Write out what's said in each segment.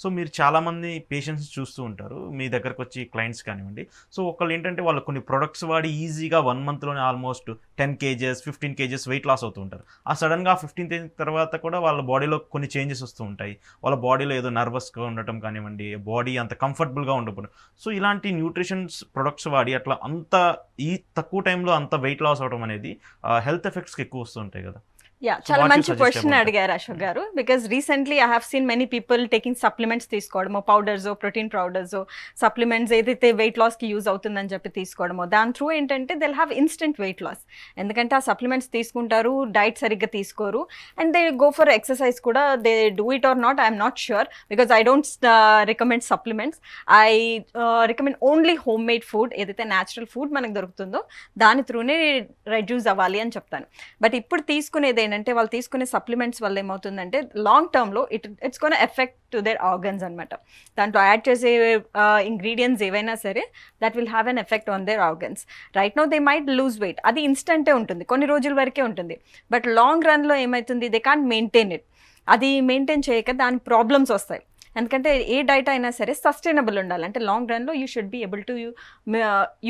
So మీరు చాలామంది patients చూస్తూ ఉంటారు మీ దగ్గరకు వచ్చి క్లయింట్స్ కానివ్వండి. సో ఒకళ్ళు ఏంటంటే వాళ్ళు కొన్ని ప్రొడక్ట్స్ వాడి ఈజీగా 1 మంత్‌లోనే almost 10 kgs, 15 kgs weight loss అవుతూ ఉంటారు. ఆ సడెన్‌గా 15 తర్వాత కూడా వాళ్ళ బాడీలో కొన్ని చేంజెస్ వస్తూ ఉంటాయి. వాళ్ళ బాడీలో ఏదో నర్వస్‌గా ఉండటం కానివ్వండి, బాడీ అంత కంఫర్టబుల్‌గా ఉండకపోవడం. సో ఇలాంటి న్యూట్రిషన్స్ ప్రొడక్ట్స్ వాడి అట్లా అంత ఈ తక్కువ టైంలో అంత వెయిట్ లాస్ అవ్వడం అనేది హెల్త్ ఎఫెక్ట్స్‌కి ఎక్కువ వస్తూ ఉంటాయి కదా! యా సో చాలా వాట్ యూ మంచి సజెస్ట్ క్వశ్చన్ అబౌట్ దట్? అడిగారు Ashok garu. Because recently I have seen many people taking supplements తీసుకోవడము, పౌడర్స్, ప్రోటీన్ పౌడర్స్, సప్లిమెంట్స్ ఏదైతే వెయిట్ లాస్కి యూజ్ అవుతుందని చెప్పి తీసుకోవడము, దాని త్రూ ఏంటంటే they'll have instant weight loss. ఎందుకంటే ఆ సప్లిమెంట్స్ తీసుకుంటారు, డైట్ సరిగ్గా తీసుకోరు, and they go for exercise కూడా. They do it or not, I'm not sure, because I don't recommend supplements. I recommend only home made food. ఏదైతే natural food మనకు దొరుకుతుందో దాని త్రూనే రెడ్యూస్ అవ్వాలి అని చెప్తాను. బట్ ఇప్పుడు తీసుకునేది ఏంటంటే, వాళ్ళు తీసుకునే సప్లిమెంట్స్ వల్ల ఏమవుతుందంటే లాంగ్ టర్మ్లో it's gonna effect to their organs అనమాట. దాంట్లో యాడ్ చేసే ఇంగ్రీడియంట్స్ ఏవైనా సరే that will have an effect on their organs. Right now they might lose weight, అది ఇన్స్టెంటే ఉంటుంది, కొన్ని రోజుల వరకే ఉంటుంది. బట్ లాంగ్ రన్లో ఏమవుతుంది, దే కాంట్ మెయింటైన్ ఇట్. అది మెయింటైన్ చేయక దాని ప్రాబ్లమ్స్ వస్తాయి. ఎందుకంటే ఏ డైట్ అయినా సరే సస్టైనబుల్ ఉండాలి. అంటే లాంగ్ రన్లో you should be able to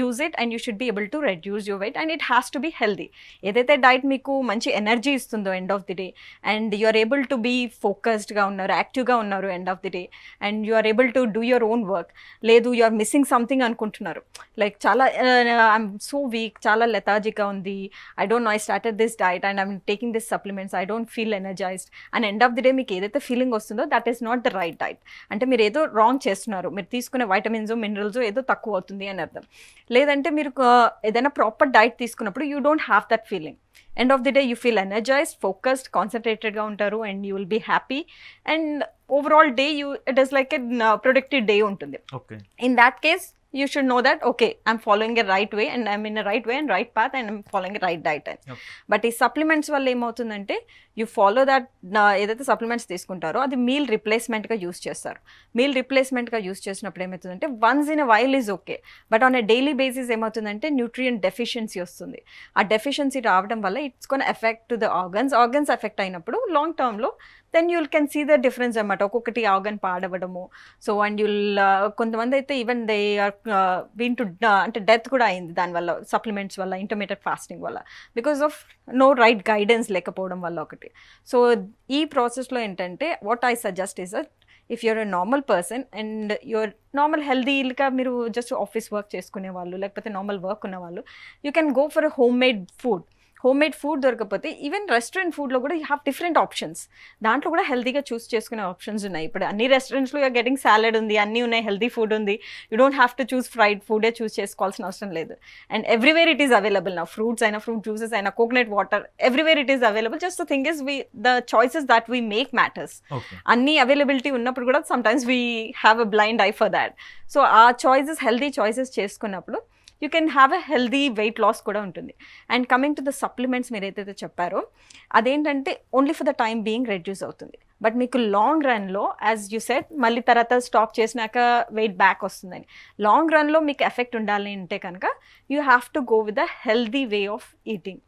use it and you should be able to reduce your weight, and it has to be healthy. ఏదైతే డైట్ మీకు మంచి ఎనర్జీ ఇస్తుందో end of the day, and you are able to be ఫోకస్డ్గా ఉన్నారు, యాక్టివ్గా ఉన్నారు end of the day, and you are able to do your own work. లేదు you are missing something అనుకుంటున్నారు, లైక్ చాలా ఐఎమ్ సో వీక్, చాలా లెథాజిక్గా ఉంది, I don't know, I started this diet and I'm taking this supplements, I don't feel energised, and end of the day మీకు ఏదైతే feeling వస్తుందో that is not the right diet. అంటే మీరు ఏదో wrong చేస్తున్నారు, మీరు తీసుకునే వైటమిన్స్ మినరల్స్ ఏదో తక్కువ అవుతుంది అని అర్థం. లేదంటే మీరు ఏదైనా ప్రాపర్ డైట్ తీసుకున్నప్పుడు you don't have that feeling. End of the day you feel energized, focused, కాన్సన్ట్రేటెడ్గా ఉంటారు, and you will be happy, and overall day it is like a productive day ఉంటుంది. In that case you should know that okay, I'm following a right way and I'm in a right way and right path and I'm following a right diet. But ఈ supplements వల్ల ఏమవుతుందంటే you follow that, ఏదైతే supplements తీసుకుంటారో అది meal రిప్లేస్మెంట్గా use చేస్తారు. Meal రిప్లేస్మెంట్గా use చేసినప్పుడు ఏమవుతుందంటే once in a while is okay, but on a daily basis ఏమవుతుందంటే న్యూట్రియంట్ డెఫిషియన్సీ వస్తుంది. ఆ డెఫిషియన్సీ రావడం వల్ల it's gonna effect to the organs effect అయినప్పుడు లాంగ్ టర్మ్లో then you'll can see the difference అనమాట. ఒక్కొక్కటి ఆర్గన్ పాడవడము. సో అండ్ కొంతమంది అయితే even they are been to అంటే డెత్ కూడా అయింది దానివల్ల, సప్లిమెంట్స్ వల్ల, ఇంటర్మీడియట్ ఫాస్టింగ్ వల్ల, because of no right guidance లేకపోవడం వల్ల ఒకటి. సో ఈ ప్రాసెస్లో ఏంటంటే what I suggest is that if you're a normal person and you're normal హెల్దీగా, మీరు జస్ట్ ఆఫీస్ వర్క్ చేసుకునే వాళ్ళు లేకపోతే నార్మల్ వర్క్ ఉన్న వాళ్ళు, you can go for a home made food. Home made food దొరకకపోతే ఈవెన్ రెస్టారెంట్ ఫుడ్లో కూడా యూ హ్యావ్ డిఫరెంట్ ఆప్షన్స్. దాంట్లో కూడా హెల్తీగా చూస్ చేసుకునే ఆప్షన్స్ ఉన్నాయి. ఇప్పుడు అన్ని రెస్టారెంట్స్లో యూఆర్ గెటింగ్ సాలెడ్ ఉంది, అన్నీ ఉన్నాయి, హెల్తీ ఫుడ్ ఉంది. You don't have to choose fried ఫుడే చూస్ చేసుకోవాల్సిన అవసరం లేదు. And everywhere it is available నా, ఫ్రూట్స్ అయినా, ఫ్రూట్ జ్యూసెస్ అయినా, coconut water, everywhere it is available. Just the thing is the choices that we make matters. అన్ని availability ఉన్నప్పుడు కూడా sometimes we have a blind eye for that. So ఆ choices, healthy choices చేసుకున్నప్పుడు you can have a healthy weight loss కూడా ఉంటుంది. And coming to the supplements మీరు ఏదైతే చెప్పారో అదేంటంటే only for the time being reduce అవుతుంది. బట్ మీకు లాంగ్ రన్లో యాజ్ యూ సెడ్ మళ్ళీ తర్వాత స్టాప్ చేసినాక వెయిట్ బ్యాక్ వస్తుందని, లాంగ్ రన్లో మీకు ఎఫెక్ట్ ఉండాలి అంటే కనుక you have to go with the healthy way of eating.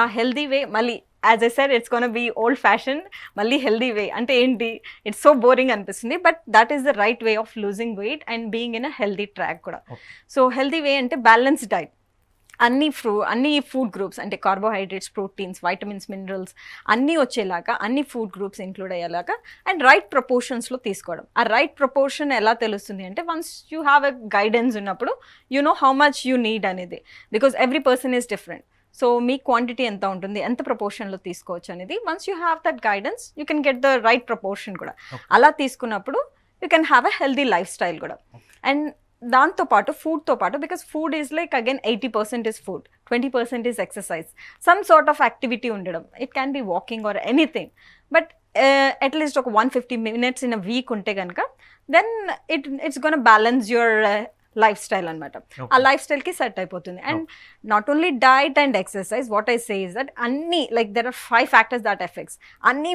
ఆ హెల్దీ వే మళ్ళీ as I said it's gonna be old fashion. మళ్ళీ హెల్దీ వే అంటే ఏంటి, ఇట్స్ సో బోరింగ్ అనిపిస్తుంది, but that is the right way of losing weight and being in a healthy track కూడా. So healthy way అంటే balanced diet, అన్ని food groups అంటే carbohydrates, proteins, vitamins, minerals అన్నీ వచ్చేలాగా, అన్ని ఫుడ్ గ్రూప్స్ ఇంక్లూడ్ అయ్యేలాగా and right ప్రపోర్షన్స్లో తీసుకోవడం. ఆ రైట్ ప్రపోర్షన్ ఎలా తెలుస్తుంది అంటే once you have a guidance ఉన్నప్పుడు you know how much you need అనేది, because every person is different. So మీ క్వాంటిటీ ఎంత ఉంటుంది, ఎంత ప్రపోర్షన్లో తీసుకోవచ్చు అనేది once you have that guidance you can get the right proportion కూడా. అలా తీసుకున్నప్పుడు you can have a healthy lifestyle కూడా. అండ్ దాంతోపాటు ఫుడ్తో పాటు, because food is like again 80% is food, 20% is exercise, some sort of activity ఉండడం. It can be walking or anything, but at least ఒక 150 minutes in a week ఉంటే కనుక then it's gonna balance your lifestyle అనమాట. ఆ లైఫ్ స్టైల్కి set అయిపోతుంది. And not only diet and exercise, what I say is that అన్నీ like there are 5 factors that effects అన్నీ,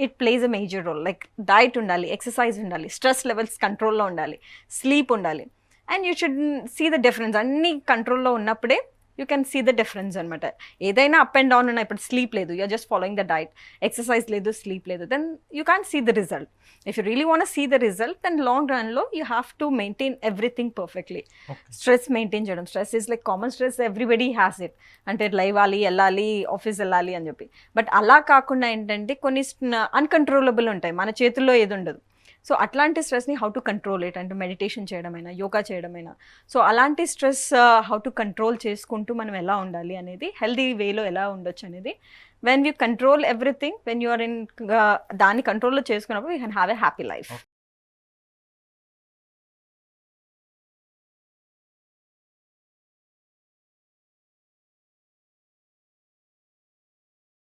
it plays a major role. Like diet ఉండాలి, exercise ఉండాలి, stress levels కంట్రోల్లో ఉండాలి, స్లీప్ ఉండాలి, and you should see the difference. అన్నీ కంట్రోల్లో ఉన్నప్పుడే you can see the difference అనమాట. ఏదైనా అప్ అండ్ డౌన్ ఉన్నాయి, ఇప్పుడు స్లీప్ లేదు, you're just following the diet, exercise లేదు, స్లీప్ లేదు, then you can see the result. If you really want see the result, then long రన్లో you have to maintain everything perfectly. Stress maintain చేయడం, stress is like common stress, everybody has it. అంటే లేవాలి, వెళ్ళాలి, office వెళ్ళాలి అని చెప్పి. But అలా కాకుండా ఏంటంటే కొన్ని అన్కంట్రోలబుల్ ఉంటాయి, మన చేతుల్లో ఏది ఉండదు. సో అట్లాంటి స్ట్రెస్ని హౌ టు కంట్రోల్ ఇట్, అంటే మెడిటేషన్ చేయడమైనా, యోగా చేయడమైనా. సో అలాంటి స్ట్రెస్ హౌ టు కంట్రోల్ చేసుకుంటూ మనం ఎలా ఉండాలి అనేది, హెల్దీ వేలో ఎలా ఉండొచ్చు అనేది, when you control everything, when you are in దాన్ని కంట్రోల్లో చేసుకున్నప్పుడు you can have a happy life.